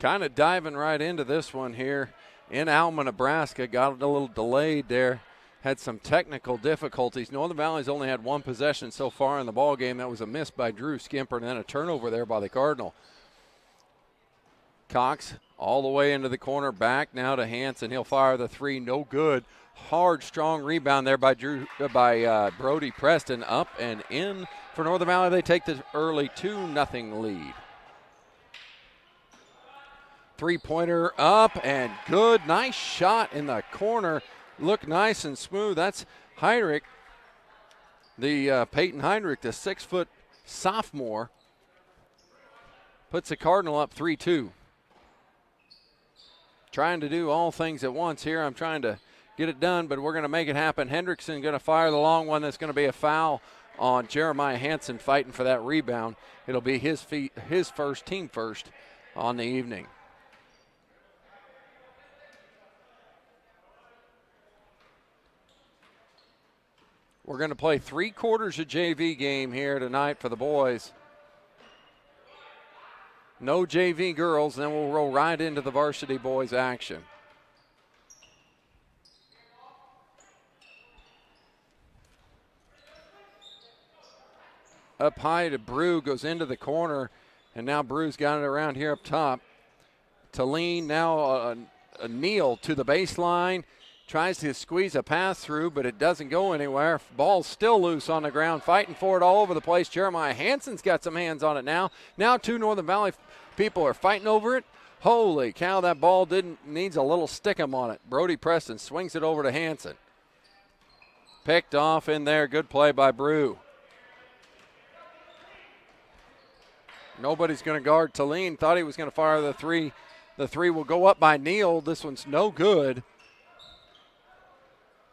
kind of diving right into this one here in Alma, Nebraska. Got a little delayed there. Had some technical difficulties. Northern Valley's only had one possession so far in the ball game. That was a miss by Drew Skimper and then a turnover there by the Cardinal. Cox all the way into the corner, back now to Hanson. He'll fire the three, no good. Hard, strong rebound there by Brody Preston. Up and in for Northern Valley. They take the early 2-0 lead. Three-pointer up and good. Nice shot in the corner. Look nice and smooth. That's Heinrich, Peyton Heinrich, the 6-foot sophomore. Puts the Cardinal up 3-2. Trying to do all things at once here. I'm trying to get it done, but we're going to make it happen. Hendrickson going to fire the long one. That's going to be a foul on Jeremiah Hanson, fighting for that rebound. It'll be his first, team first on the evening. We're going to play 3 quarters of JV game here tonight for the boys. No JV girls, then we'll roll right into the varsity boys action. Up high to Brew, goes into the corner, and now Brew's got it around here up top. Talene now a kneel to the baseline. Tries to squeeze a pass through, but it doesn't go anywhere. Ball's still loose on the ground, fighting for it all over the place. Jeremiah Hanson's got some hands on it now. Now 2 Northern Valley people are fighting over it. Holy cow, that ball needs a little stickum on it. Brody Preston swings it over to Hanson. Picked off in there. Good play by Brew. Nobody's going to guard Talene. Thought he was going to fire the three. The three will go up by Neal. This one's no good.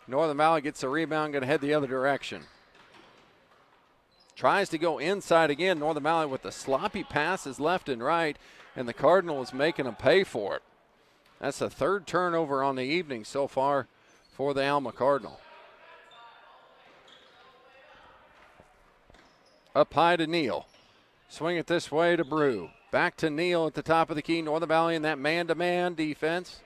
Northern Valley gets the rebound, going to head the other direction. Tries to go inside again. Northern Valley with the sloppy passes left and right, and the Cardinal is making them pay for it. That's the 3rd turnover on the evening so far for the Alma Cardinal. Up high to Neal. Swing it this way to Brew. Back to Neal at the top of the key. Northern Valley in that man-to-man defense.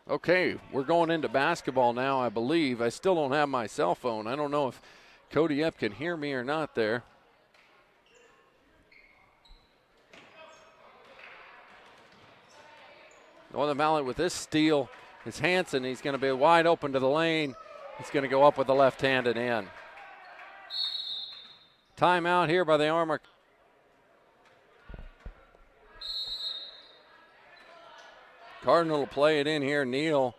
Okay, we're going into basketball now, I believe. I still don't have my cell phone. I don't know if Cody Epp can hear me or not there. Northern Valley with this steal is Hanson. He's going to be wide open to the lane. He's going to go up with the left hand and in. Timeout here by the Armor. Cardinal will play it in here. Neal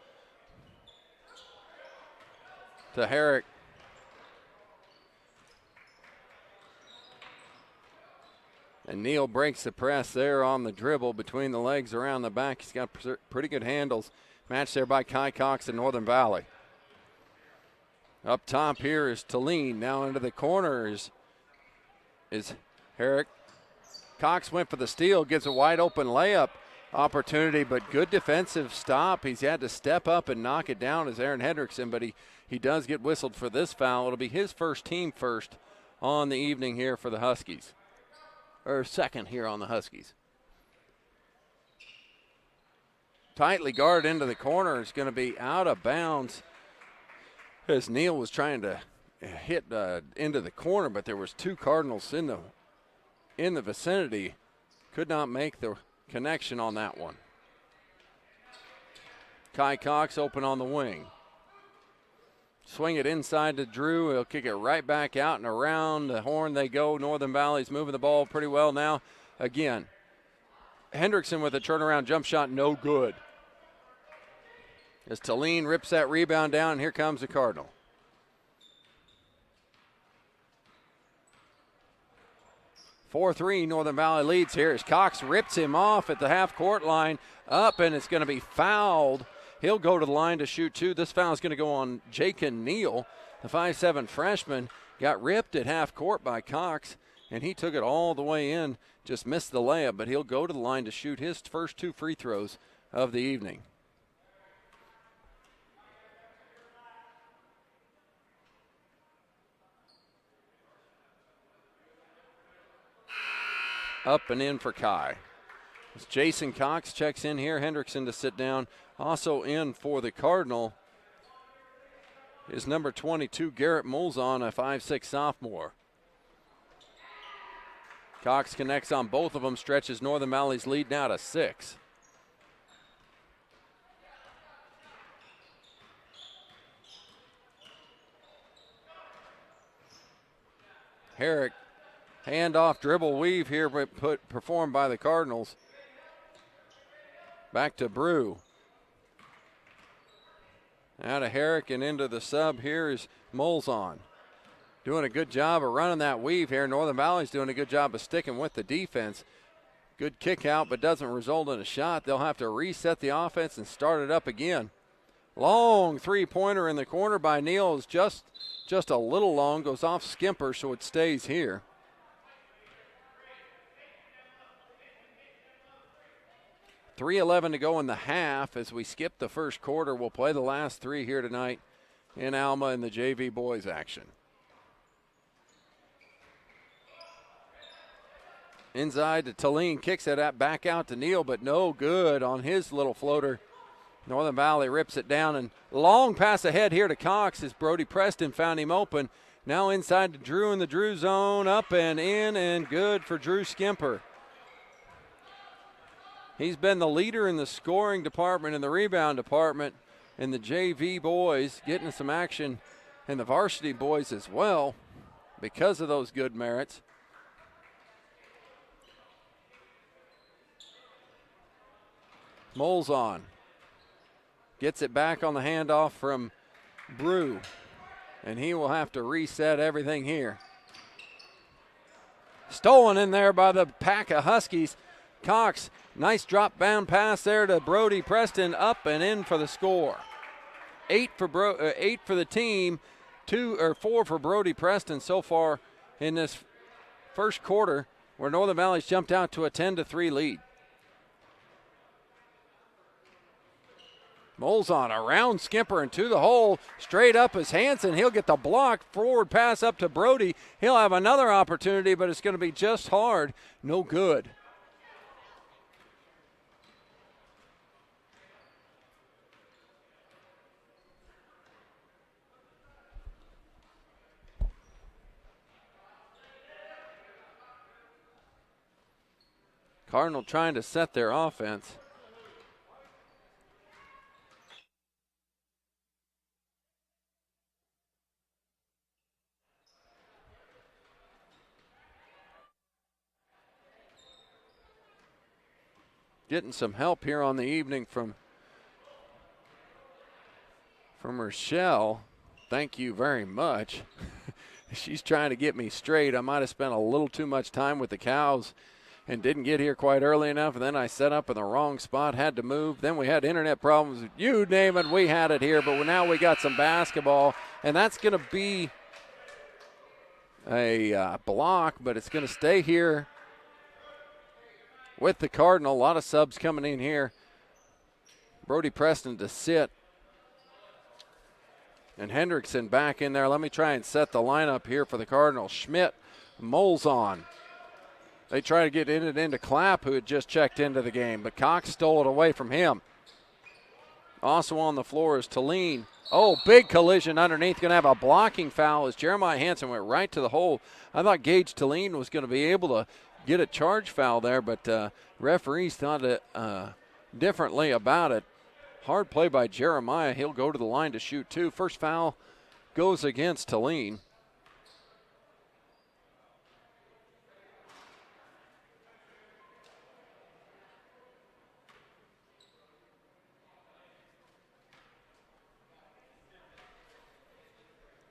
to Herrick. And Neal breaks the press there on the dribble between the legs around the back. He's got pretty good handles. Matched there by Kai Cox in Northern Valley. Up top here is Talene. Now into the corner is Herrick. Cox went for the steal, gives a wide open layup opportunity, but good defensive stop. He's had to step up and knock it down as Aaron Hendrickson, but he does get whistled for this foul. It'll be his first, team first on the evening here for the Huskies. Or second here on the Huskies. Tightly guarded into the corner. Is going to be out of bounds as Neal was trying to hit into the corner, but there was 2 Cardinals in the vicinity. Could not make the connection on that one. Kai Cox open on the wing. Swing it inside to Drew. He'll kick it right back out and around the horn they go. Northern Valley's moving the ball pretty well now. Again, Hendrickson with a turnaround jump shot, no good. As Talene rips that rebound down, and here comes the Cardinal. (4-3) Northern Valley leads here as Cox rips him off at the half-court line. Up, and it's going to be fouled. He'll go to the line to shoot 2. This foul is going to go on Jakin Neal. The 5'7" freshman got ripped at half-court by Cox, and he took it all the way in. Just missed the layup, but he'll go to the line to shoot his first 2 free throws of the evening. Up and in for Kai. As Jason Cox checks in here, Hendrickson to sit down. Also in for the Cardinal is number 22, Garrett Molzon, a 5'6" sophomore. Cox connects on both of them, stretches Northern Valley's lead now to 6. Herrick, handoff, dribble, weave here performed by the Cardinals. Back to Brew. Out of Herrick and into the sub here is Molzon. Doing a good job of running that weave here. Northern Valley's doing a good job of sticking with the defense. Good kick out, but doesn't result in a shot. They'll have to reset the offense and start it up again. Long three-pointer in the corner by Neal is just a little long. Goes off Skimper, so it stays here. .3:11 to go in the half as we skip the first quarter. We'll play the last three here tonight in Alma in the JV boys action. Inside to Talene, kicks it back out to Neal, but no good on his little floater. Northern Valley rips it down, and long pass ahead here to Cox as Brody Preston found him open. Now inside to Drew in the Drew zone, up and in, and good for Drew Skimper. He's been the leader in the scoring department and the rebound department in the JV boys, getting some action, and the varsity boys as well because of those good merits. Molzon gets it back on the handoff from Brew, and he will have to reset everything here. Stolen in there by the pack of Huskies. Cox, nice drop bound pass there to Brody Preston, up and in for the score. 8 for the team, 4 for Brody Preston so far in this first quarter, where Northern Valley's jumped out to a 10-3 lead. Molzon around Skimper and to the hole. Straight up is Hanson. He'll get the block. Forward pass up to Brody. He'll have another opportunity, but it's going to be just hard. No good. Cardinal trying to set their offense. Getting some help here on the evening from Rochelle. Thank you very much. She's trying to get me straight. I might have spent a little too much time with the cows and didn't get here quite early enough, and then I set up in the wrong spot, had to move. Then we had internet problems. You name it, we had it here, but now we got some basketball, and that's going to be a block, but it's going to stay here with the Cardinal. A lot of subs coming in here. Brody Preston to sit. And Hendrickson back in there. Let me try and set the lineup here for the Cardinal. Schmidt, Molzon. They try to get it into Clapp, who had just checked into the game, but Cox stole it away from him. Also on the floor is Talene. Oh, big collision underneath. Going to have a blocking foul as Jeremiah Hanson went right to the hole. I thought Gage Talene was going to be able to get a charge foul there, but referees thought differently about it. Hard play by Jeremiah. He'll go to the line to shoot two. First foul goes against Talene.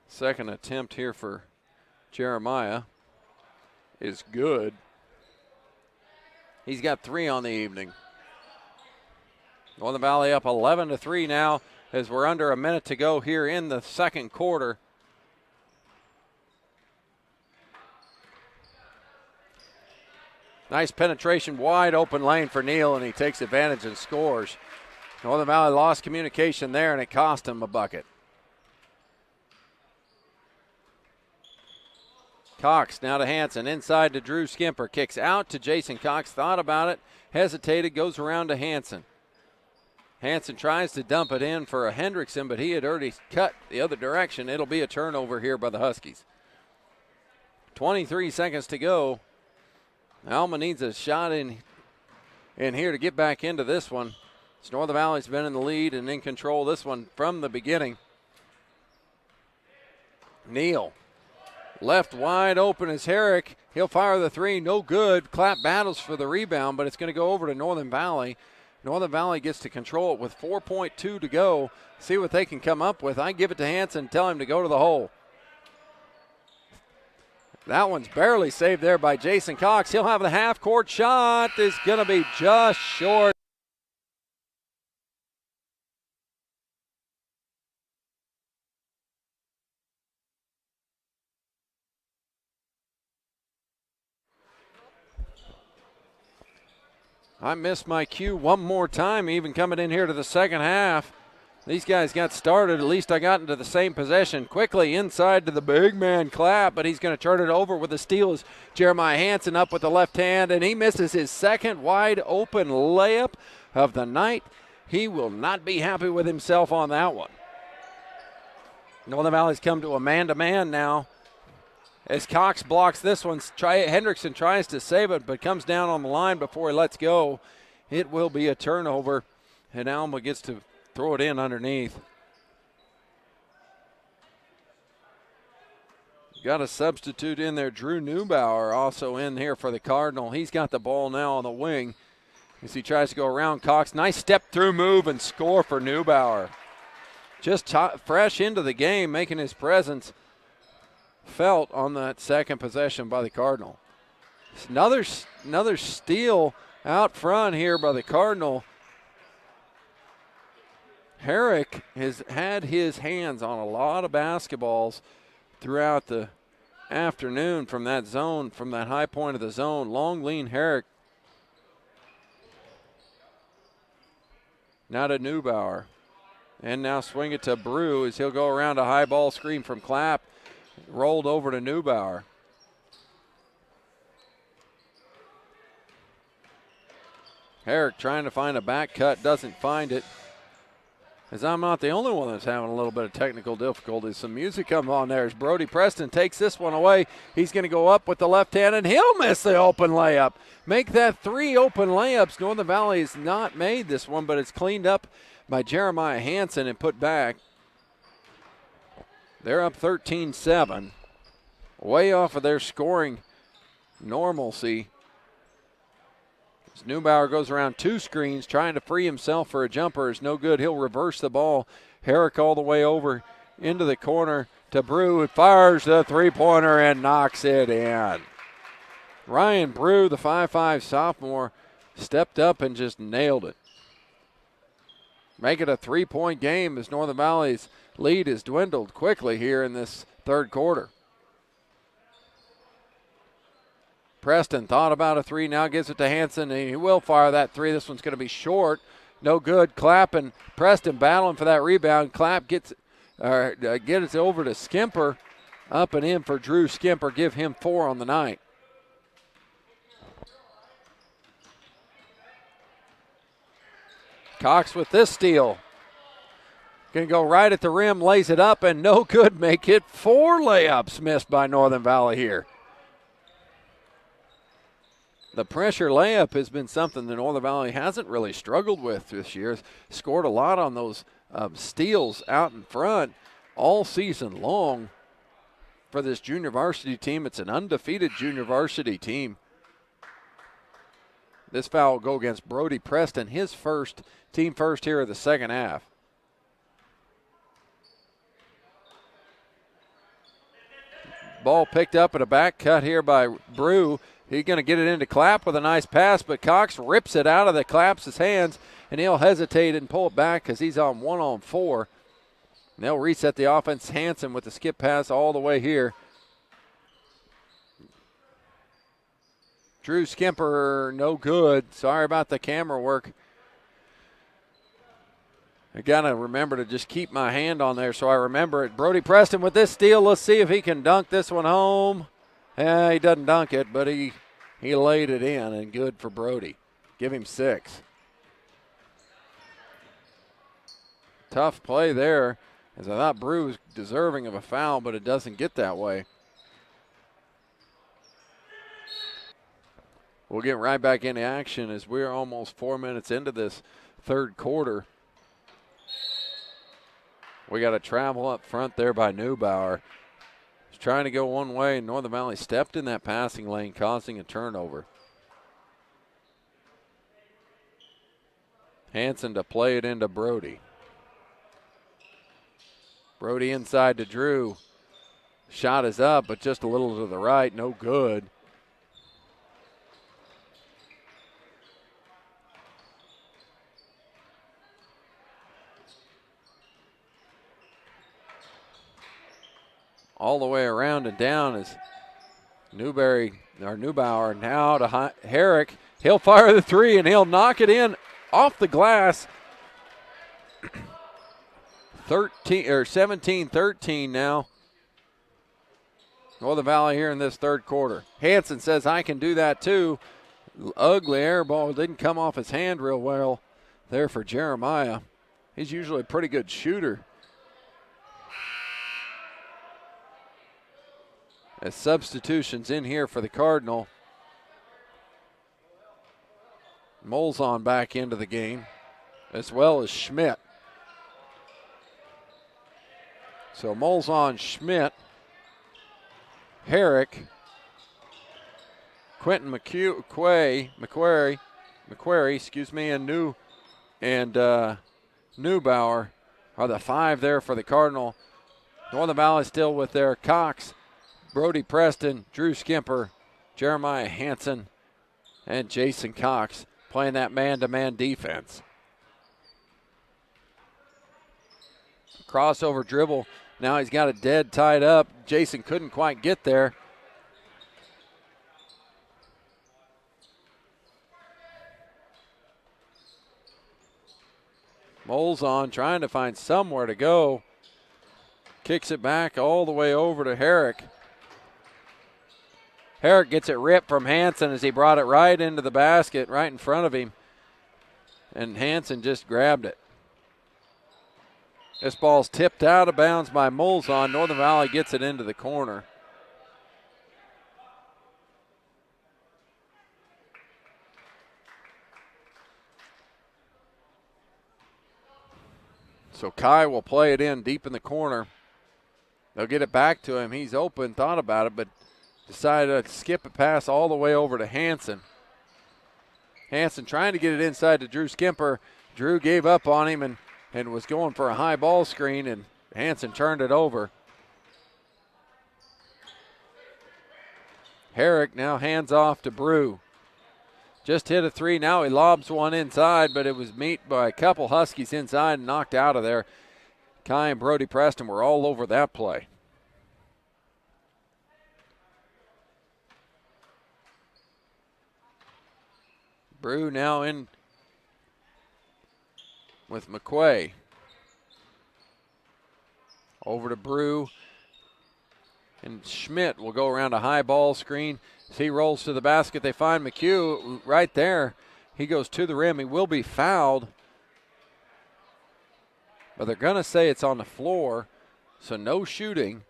Second attempt here for Jeremiah is good. He's got 3 on the evening. Northern Valley up 11-3 now as we're under a minute to go here in the second quarter. Nice penetration, wide open lane for Neal, and he takes advantage and scores. Northern Valley lost communication there, and it cost him a bucket. Cox now to Hanson, inside to Drew Skimper, kicks out to Jason Cox, thought about it, hesitated, goes around to Hanson. Hanson tries to dump it in for a Hendrickson, but he had already cut the other direction. It'll be a turnover here by the Huskies. 23 seconds to go. Alma needs a shot in here to get back into this one. Northern Valley's been in the lead and in control this one from the beginning. Neal, left wide open is Herrick. He'll fire the three, no good. Clapp battles for the rebound, but it's going to go over to Northern Valley. Northern Valley gets to control it with 4.2 to go. See what they can come up with. I give it to Hanson, tell him to go to the hole. That one's barely saved there by Jason Cox. He'll have the half-court shot. It's going to be just short. I missed my cue one more time, even coming in here to the second half. These guys got started. At least I got into the same possession. Quickly inside to the big man Clapp, but he's going to turn it over with a steal as Jeremiah Hanson up with the left hand, and he misses his second wide open layup of the night. He will not be happy with himself on that one. Northern Valley's come to a man-to-man now. As Cox blocks this one, Hendrickson tries to save it, but comes down on the line before he lets go. It will be a turnover, and Alma gets to throw it in underneath. Got a substitute in there. Drew Neubauer also in here for the Cardinal. He's got the ball now on the wing as he tries to go around Cox. Nice step-through move and score for Neubauer. Just fresh into the game, making his presence felt on that second possession by the Cardinal. Another steal out front here by the Cardinal. Herrick has had his hands on a lot of basketballs throughout the afternoon from that zone, from that high point of the zone. Long lean Herrick. Now to Neubauer. And now swing it to Brew as he'll go around a high ball screen from Clapp. Rolled over to Neubauer. Herrick trying to find a back cut, doesn't find it. As I'm not the only one that's having a little bit of technical difficulties. Some music comes on there as Brody Preston takes this one away. He's going to go up with the left hand, and he'll miss the open layup. Make that 3 open layups. Northern Valley has not made this one, but it's cleaned up by Jeremiah Hanson and put back. They're up 13-7. Way off of their scoring normalcy. As Neubauer goes around 2 screens, trying to free himself for a jumper is no good. He'll reverse the ball. Herrick all the way over into the corner to Brew. It fires the three-pointer and knocks it in. Ryan Brew, the 5'5 sophomore, stepped up and just nailed it. Make it a 3-point game as Northern Valley's lead has dwindled quickly here in this third quarter. Preston thought about a 3, now gives it to Hanson, and he will fire that 3. This one's going to be short. No good. Clapp and Preston battling for that rebound. Clapp gets it over to Skimper. Up and in for Drew Skimper. Give him 4 on the night. Cox with this steal. Going to go right at the rim, lays it up, and no good. Make it 4 layups missed by Northern Valley here. The pressure layup has been something that Northern Valley hasn't really struggled with this year. Scored a lot on those steals out in front all season long for this junior varsity team. It's an undefeated junior varsity team. This foul will go against Brody Preston, his first, team first here of the second half. Ball picked up at a back cut here by Brew. He's going to get it into Clapp with a nice pass, but Cox rips it out of the Clapp's hands, and he'll hesitate and pull it back because he's on 1-on-4. And they'll reset the offense. Hanson with the skip pass all the way here. Drew Skimper, no good. Sorry about the camera work. I got to remember to just keep my hand on there so I remember it. Brody Preston with this steal. Let's see if he can dunk this one home. He doesn't dunk it, but he laid it in, and good for Brody. Give him 6. Tough play there, as I thought Brew was deserving of a foul, but it doesn't get that way. We'll get right back into action as we're almost 4 minutes into this third quarter. We got a travel up front there by Neubauer. He's trying to go one way, and Northern Valley stepped in that passing lane, causing a turnover. Hanson to play it into Brody. Brody inside to Drew. Shot is up, but just a little to the right, no good. All the way around and down is Neubauer now to Herrick. He'll fire the 3 and he'll knock it in off the glass. 17-13 now. Northern Valley here in this third quarter. Hanson says, I can do that too. Ugly air ball, didn't come off his hand real well there for Jeremiah. He's usually a pretty good shooter. As substitutions in here for the Cardinal. Molzon back into the game, as well as Schmidt. So Molzon, Schmidt, Herrick, Quentin McQuarrie, and Neubauer are the 5 there for the Cardinal. Northern Valley still with their Cox, Brody Preston, Drew Skimper, Jeremiah Hanson, and Jason Cox playing that man-to-man defense. Crossover dribble. Now he's got it dead tied up. Jason couldn't quite get there. Molzon trying to find somewhere to go. Kicks it back all the way over to Herrick. Herrick gets it ripped from Hanson as he brought it right into the basket, right in front of him. And Hanson just grabbed it. This ball's tipped out of bounds by Molzon. Northern Valley gets it into the corner. So Kai will play it in deep in the corner. They'll get it back to him. He's open, thought about it, but decided to skip a pass all the way over to Hanson. Hanson trying to get it inside to Drew Skimper. Drew gave up on him and was going for a high ball screen, and Hanson turned it over. Herrick now hands off to Brew. Just hit a 3. Now he lobs one inside, but it was met by a couple Huskies inside and knocked out of there. Kai and Brody Preston were all over that play. Brew now in with McQuay. Over to Brew. And Schmidt will go around a high ball screen. As he rolls to the basket, they find McHugh right there. He goes to the rim. He will be fouled. But they're going to say it's on the floor, so no shooting.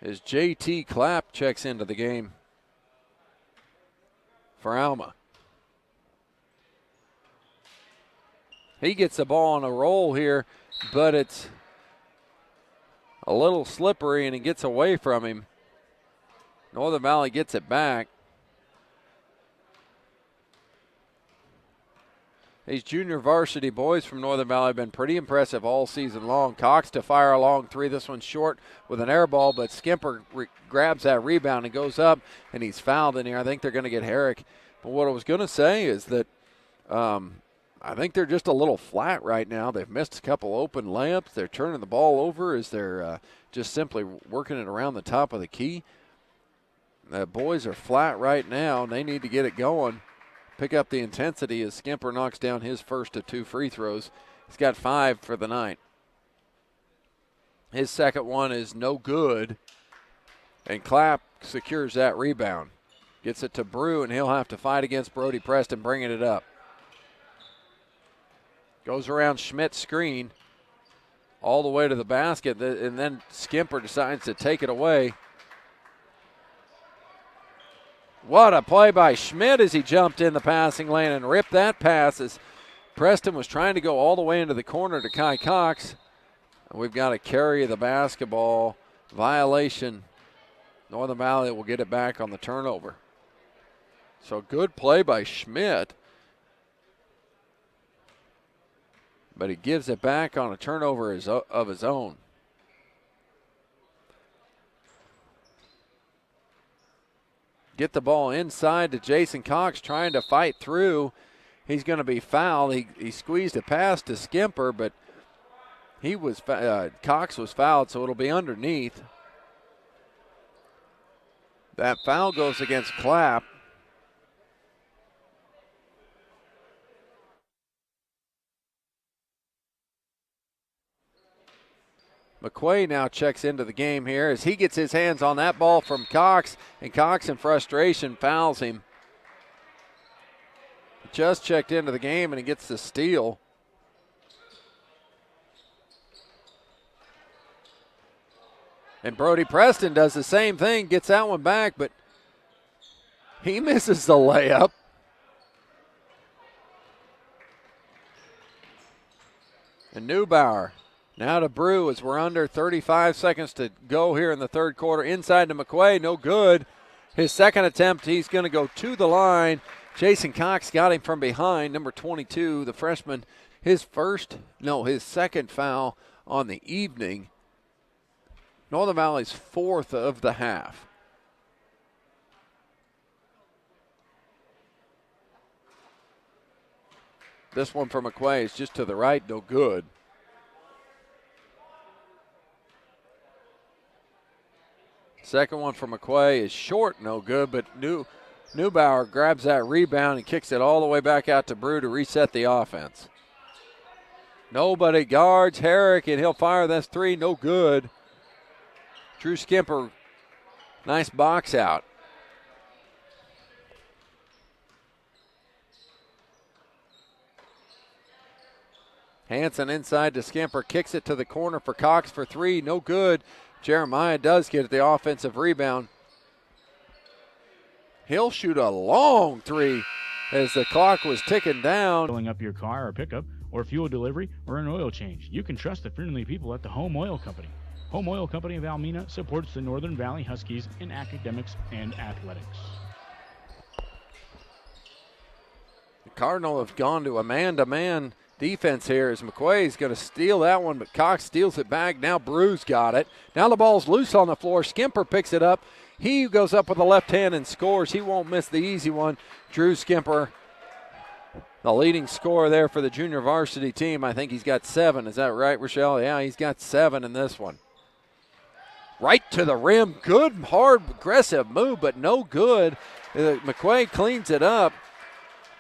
As JT Clapp checks into the game for Alma. He gets the ball on a roll here, but it's a little slippery and he gets away from him. Northern Valley gets it back. These junior varsity boys from Northern Valley have been pretty impressive all season long. Cox to fire a long 3. This one's short with an air ball, but Skimper grabs that rebound and goes up, and he's fouled in here. I think they're going to get Herrick. But what I was going to say is that I think they're just a little flat right now. They've missed a couple open layups. They're turning the ball over as they're just simply working it around the top of the key. The boys are flat right now, and they need to get it going. Pick up the intensity as Skimper knocks down his first of 2 free throws. He's got 5 for the night. His second one is no good And Clapp secures that rebound. Gets it to Brew, and he'll have to fight against Brody Preston bringing it up. Goes around Schmidt's screen all the way to the basket, and then Skimper decides to take it away. What a play by Schmidt as he jumped in the passing lane and ripped that pass as Preston was trying to go all the way into the corner to Kai Cox. We've got a carry of the basketball violation. Northern Valley will get it back on the turnover. So good play by Schmidt. But he gives it back on a turnover of his own. Get the ball inside to Jason Cox trying to fight through. He's going to be fouled. He squeezed a pass to Skimper, but Cox was fouled, so it'll be underneath. That foul goes against Clapp. McQuay now checks into the game here as he gets his hands on that ball from Cox, and Cox in frustration fouls him. He just checked into the game and he gets the steal. And Brody Preston does the same thing, gets that one back, but he misses the layup. And Neubauer now to Brew as we're under 35 seconds to go here in the third quarter. Inside to McQuay, no good. His second attempt, he's going to go to the line. Jason Cox got him from behind, number 22, the freshman. His second foul on the evening. Northern Valley's fourth of the half. This one from McQuay is just to the right, no good. Second one from McQuay is short, no good, but Neubauer grabs that rebound and kicks it all the way back out to Brew to reset the offense. Nobody guards Herrick, and he'll fire this three, no good. Drew Skimper, nice box out. Hanson inside to Skimper, kicks it to the corner for Cox for three, no good. Jeremiah does get the offensive rebound. He'll shoot a long three as the clock was ticking down. Filling up your car or pickup or fuel delivery or an oil change, you can trust the friendly people at the Home Oil Company. Home Oil Company of Almena supports the Northern Valley Huskies in academics and athletics. The Cardinal have gone to a man-to-man defense here as McQuay's going to steal that one, but Cox steals it back. Now Brew's got it. Now the ball's loose on the floor. Skimper picks it up. He goes up with the left hand and scores. He won't miss the easy one. Drew Skimper, the leading scorer there for the junior varsity team. I think he's got 7. Is that right, Rochelle? Yeah, he's got 7 in this one. Right to the rim. Good, hard, aggressive move, but no good. McQuay cleans it up.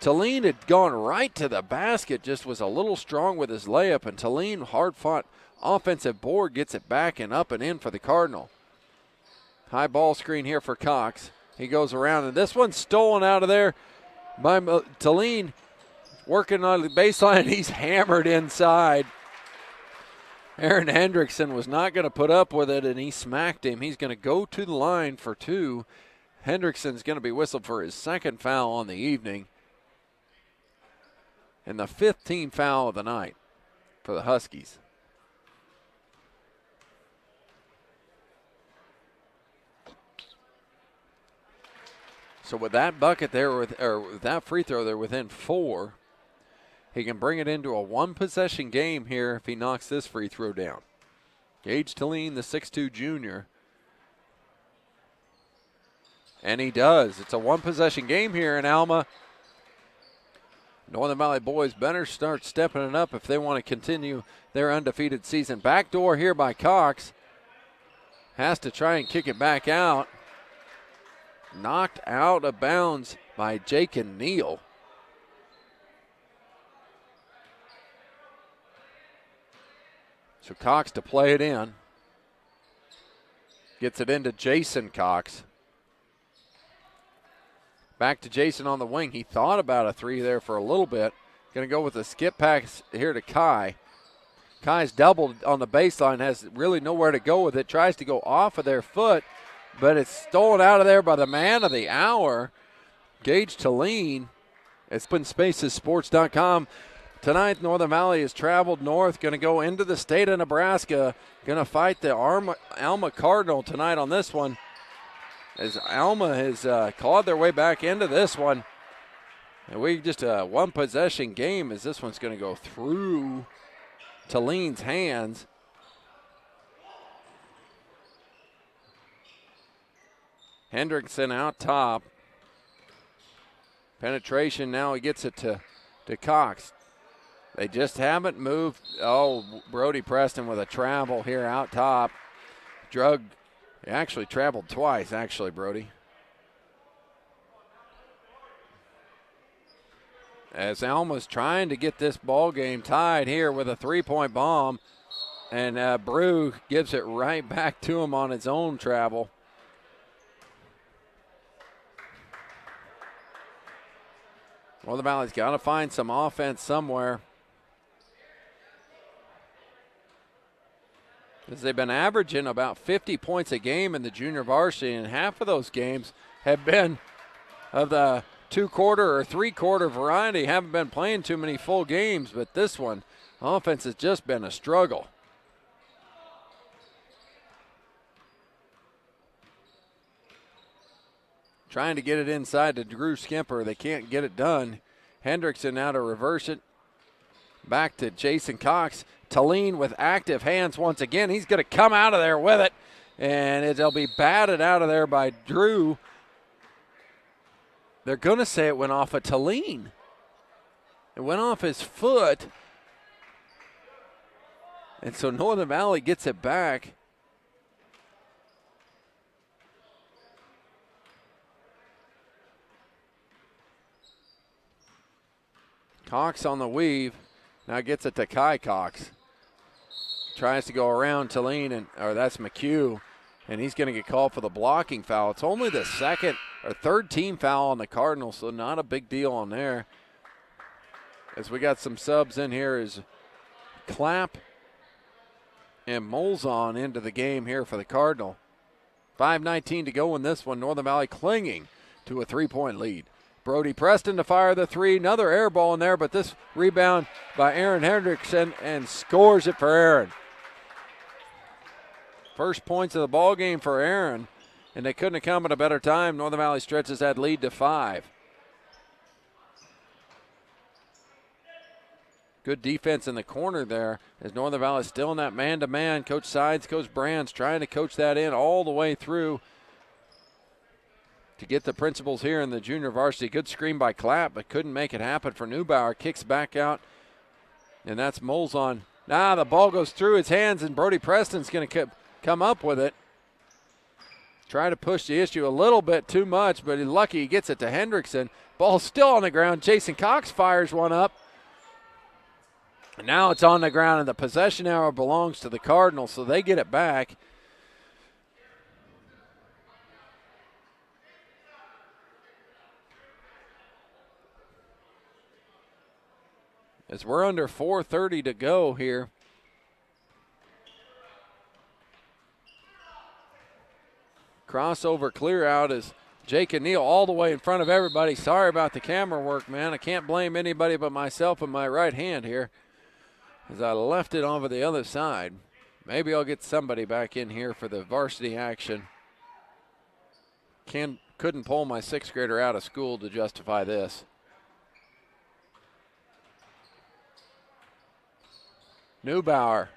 Talene had gone right to the basket, just was a little strong with his layup, and Talene, hard-fought offensive board, gets it back and up and in for the Cardinal. High ball screen here for Cox. He goes around, and this one's stolen out of there by Talene, working on the baseline. He's hammered inside. Aaron Hendrickson was not going to put up with it, and he smacked him. He's going to go to the line for 2. Hendrickson's going to be whistled for his second foul on the evening, and the 5th team foul of the night for the Huskies. So with that bucket there, with that free throw, they're within 4. He can bring it into a one-possession game here if he knocks this free throw down. Gage Talene, the 6'2 junior. And he does. It's a one-possession game here in Alma. Northern Valley boys better start stepping it up if they want to continue their undefeated season. Backdoor here by Cox. Has to try and kick it back out. Knocked out of bounds by Jake and Neal. So Cox to play it in. Gets it into Jason Cox. Back to Jason on the wing. He thought about a three there for a little bit. Going to go with a skip pass here to Kai. Kai's doubled on the baseline, has really nowhere to go with it. Tries to go off of their foot, but it's stolen out of there by the man of the hour, Gage Talene. It's SpinSpacesSports.com. Tonight, Northern Valley has traveled north, going to go into the state of Nebraska, going to fight the Alma Cardinal tonight on this one. As Alma has clawed their way back into this one. And we just a one-possession game as this one's going to go through Talene's hands. Hendrickson out top. Penetration, now he gets it to Cox. They just haven't moved. Oh, Brody Preston with a travel here out top. He actually traveled twice, Brody. As Alma's trying to get this ball game tied here with a three-point bomb, and Brew gives it right back to him on his own travel. Well, the Valley's got to find some offense somewhere, as they've been averaging about 50 points a game in the junior varsity, and half of those games have been of the two-quarter or three-quarter variety, haven't been playing too many full games, but this one, offense has just been a struggle. Trying to get it inside to Drew Skimper. They can't get it done. Hendrickson now to reverse it. Back to Jason Cox. Talene with active hands once again. He's going to come out of there with it, and it'll be batted out of there by Drew. They're going to say it went off of Talene. It went off his foot. And so Northern Valley gets it back. Cox on the weave. Now gets it to Kai Cox. Tries to go around Talene, or that's McHugh, and he's going to get called for the blocking foul. It's only the second or third team foul on the Cardinals, so not a big deal on there. As we got some subs in here is Clapp and Molzon into the game here for the Cardinal. 5:19 to go in this one. Northern Valley clinging to a three-point lead. Brody Preston to fire the three. Another air ball in there, but this rebound by Aaron Hendrickson, and scores it for Aaron. First points of the ball game for Aaron, and they couldn't have come at a better time. Northern Valley stretches that lead to 5. Good defense in the corner there as Northern Valley still in that man-to-man. Coach Sides, Coach Brands trying to coach that in all the way through to get the principals here in the junior varsity. Good screen by Clapp, but couldn't make it happen for Neubauer. Kicks back out, and that's Molzon. Now the ball goes through his hands, and Brody Preston's going to come up with it. Try to push the issue a little bit too much, but he's lucky he gets it to Hendrickson. Ball still on the ground. Jason Cox fires one up. And now it's on the ground, and the possession arrow belongs to the Cardinals, so they get it back. As we're under 4:30 to go here. Crossover clear out is Jake and Neal all the way in front of everybody. Sorry about the camera work, man. I can't blame anybody but myself and my right hand here, as I left it over the other side. Maybe I'll get somebody back in here for the varsity action. Couldn't pull my sixth grader out of school to justify this. Neubauer.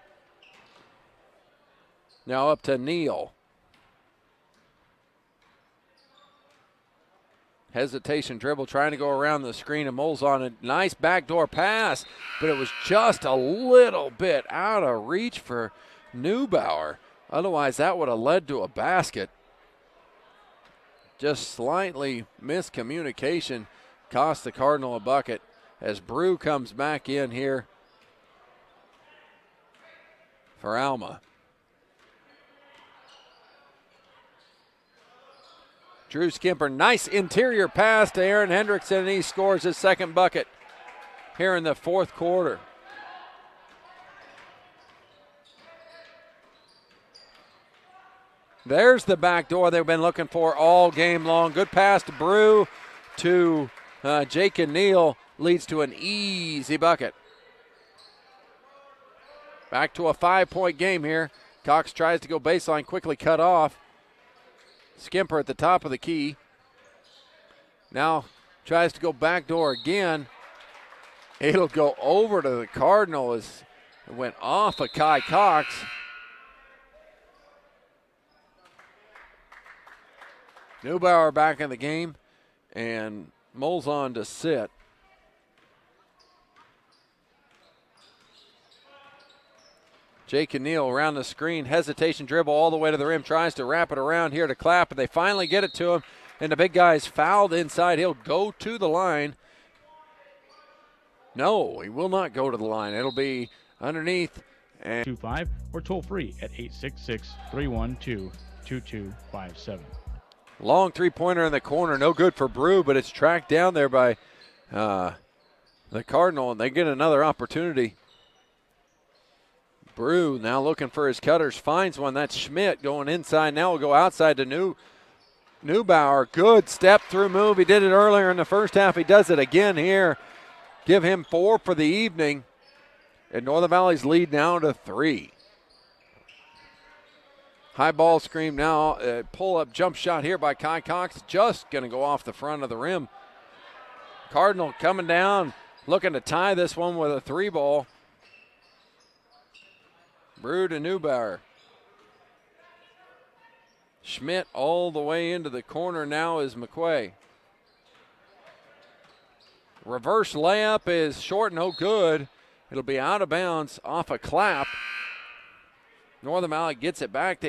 Now up to Neal. Hesitation dribble, trying to go around the screen, and Molzon a nice backdoor pass, but it was just a little bit out of reach for Neubauer. Otherwise, that would have led to a basket. Just slightly miscommunication cost the Cardinal a bucket as Brew comes back in here for Alma. Drew Skimper, nice interior pass to Aaron Hendrickson, and he scores his second bucket here in the fourth quarter. There's the back door they've been looking for all game long. Good pass to Brew to Jake and Neal, leads to an easy bucket. Back to a 5-point game here. Cox tries to go baseline, quickly cut off. Skimper at the top of the key. Now tries to go back door again. It'll go over to the Cardinal as it went off of Kai Cox. Neubauer back in the game, and Molzon to sit. Jake and Neal around the screen, hesitation dribble all the way to the rim, tries to wrap it around here to Clapp, and they finally get it to him, and the big guy's fouled inside. He'll go to the line. No, he will not go to the line. It'll be underneath. 25 or toll free at 866-312-2257. Long three-pointer in the corner, no good for Brew, but it's tracked down there by the Cardinal, and they get another opportunity. Brew now looking for his cutters, finds one. That's Schmidt going inside. Now we'll go outside to Neubauer. Good step-through move. He did it earlier in the first half. He does it again here. Give him 4 for the evening. And Northern Valley's lead now to 3. High ball screen now. Pull-up jump shot here by Kai Cox. Just going to go off the front of the rim. Cardinal coming down, looking to tie this one with a 3-ball. Brew to Neubauer. Schmidt all the way into the corner now is McQuay. Reverse layup is short, no good. It'll be out of bounds off a Clapp. Northern Valley gets it back.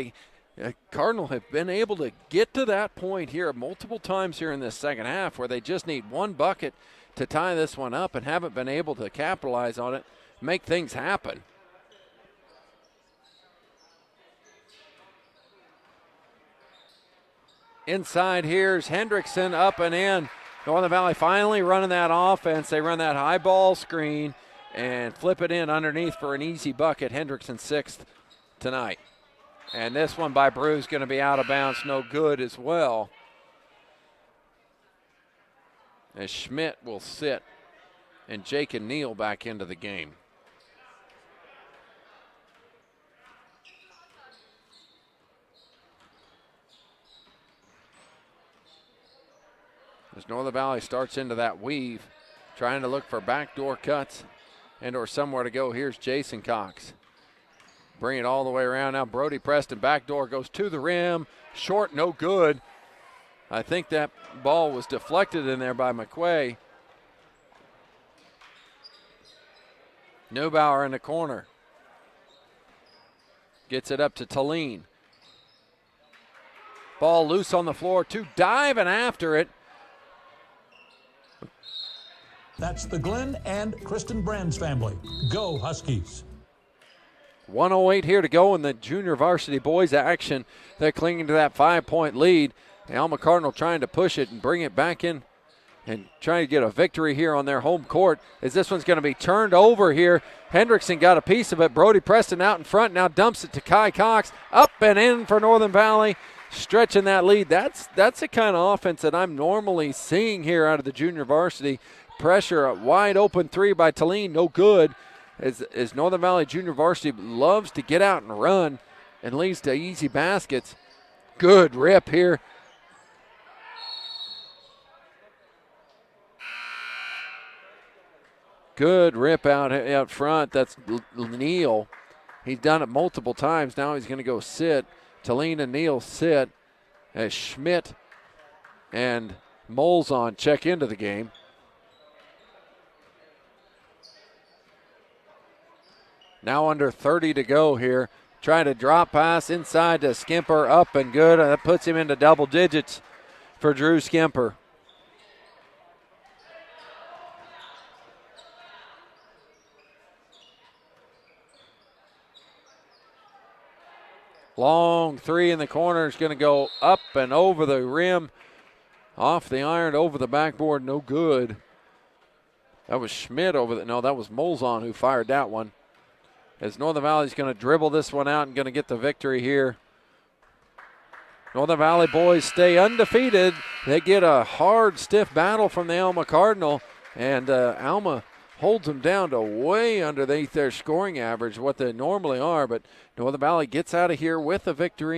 Cardinal have been able to get to that point here multiple times here in this second half where they just need one bucket to tie this one up and haven't been able to capitalize on it, make things happen. Inside here's Hendrickson up and in. Northern Valley finally running that offense. They run that high ball screen and flip it in underneath for an easy bucket. Hendrickson 6th tonight. And this one by Brew is going to be out of bounds, no good as well. As Schmidt will sit and Jake and Neal back into the game. As Northern Valley starts into that weave, trying to look for backdoor cuts and or somewhere to go. Here's Jason Cox. Bring it all the way around. Now Brody Preston, backdoor, goes to the rim. Short, no good. I think that ball was deflected in there by McQuay. Neubauer in the corner. Gets it up to Talene. Ball loose on the floor. Two diving after it. That's the Glenn and Kristen Brands family. Go Huskies. 1:08 here to go in the junior varsity boys action. They're clinging to that 5-point lead. The Alma Cardinal trying to push it and bring it back in and trying to get a victory here on their home court as this one's going to be turned over here. Hendrickson got a piece of it. Brody Preston out in front, now dumps it to Kai Cox. Up and in for Northern Valley, stretching that lead. That's the kind of offense that I'm normally seeing here out of the junior varsity. Pressure, a wide open 3 by Talene, no good. As Northern Valley Junior Varsity loves to get out and run and leads to easy baskets. Good rip here. Good rip out front. That's Neal. He's done it multiple times. Now he's going to go sit. Talene and Neal sit as Schmidt and Molzon check into the game. Now under 30 to go here. Trying to drop pass inside to Skimper, up and good. That puts him into double digits for Drew Skimper. Long 3 in the corner is going to go up and over the rim Off the iron, over the backboard, no good. That was Schmidt that was Molzon who fired that one. As Northern Valley's going to dribble this one out and going to get the victory here. Northern Valley boys stay undefeated. They get a hard, stiff battle from the Alma Cardinal, and Alma holds them down to way underneath their scoring average, what they normally are, but Northern Valley gets out of here with a victory.